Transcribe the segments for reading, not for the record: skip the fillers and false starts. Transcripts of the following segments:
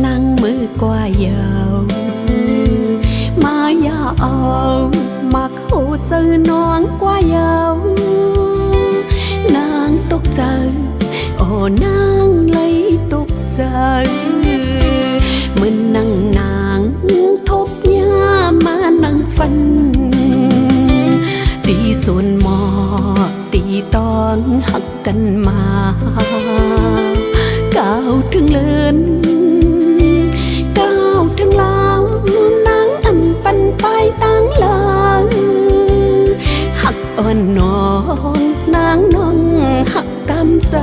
นั่งมือกว่ายาวมายาเอามักหูเจอน้องกว่ายาวนางตกใจโอ้นางเลยตกใจมันนั่งนางทบยามานั่งฟันตีส่วนหมอตีตอนหักกันมาก้าวถึงเลินก้าวถึงลาวนางอันปันไปตั้งลาหักอ่อนน้องนางน้องหักตามใจ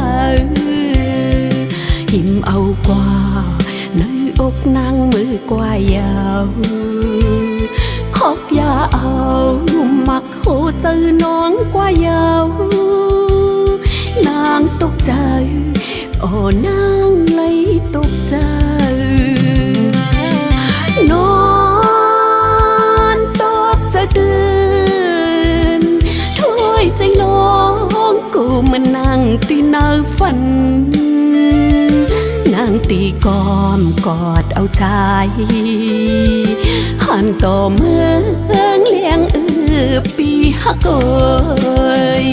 หิมเอากว่าในอกนางมือกว่ายาวขอกยาเอามักหูเจอน้องกว่ายาวนางตกใจโอ้นางเลยตกใจนอนตกจะเดินถ้วยใจน้องกูมันนั่งตีเนื้อฝันนางตีกอมกอดเอาชายหันต่อเมืองเลี้ยงปีฮักโอย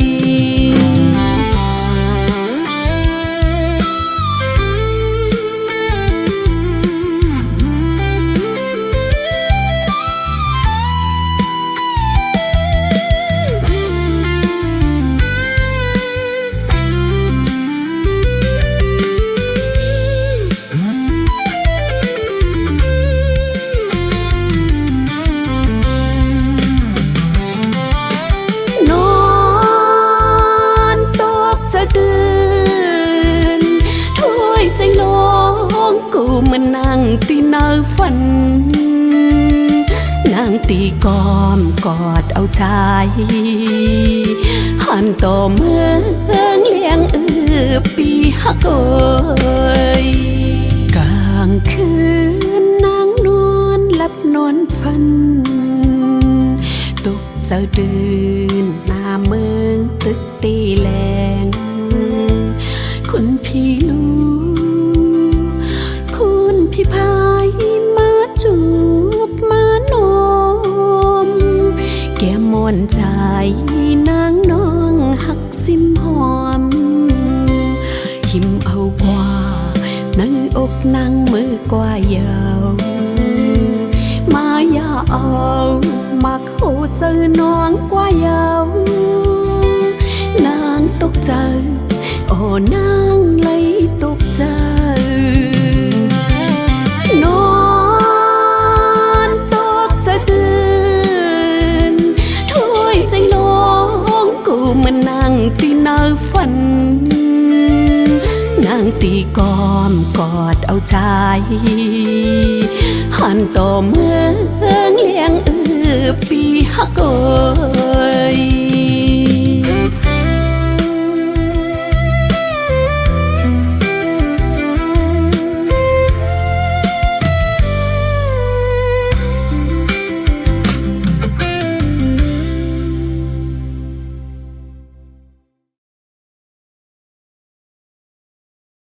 มันนั่งตีเนื้อฝันนางตีกอมกอดเอาชายหันต่อเมืองเลี้ยงปีฮักโอยกลางคืนนางนอนหลับนอนฝันตกเจ้าเดินหน้าเมืองตึกตีแลงคุณพี่ลูพี่พายมาจูบมานมแก้มมอนใจนางน้องหักซิมหอมหิมเอากว่าในอกนางมือกว่ายาวมายาเอามักหูเจอน้องกว่ายาวนางตกใจโอ้นางเลยตกใจนอนตกจะเดินถ้วยใจน้องกูมันนั่งตีเนื้อฝันนางตีกอมกอดเอาชายหันต่อเมืองเลี้ยงปีฮักโอย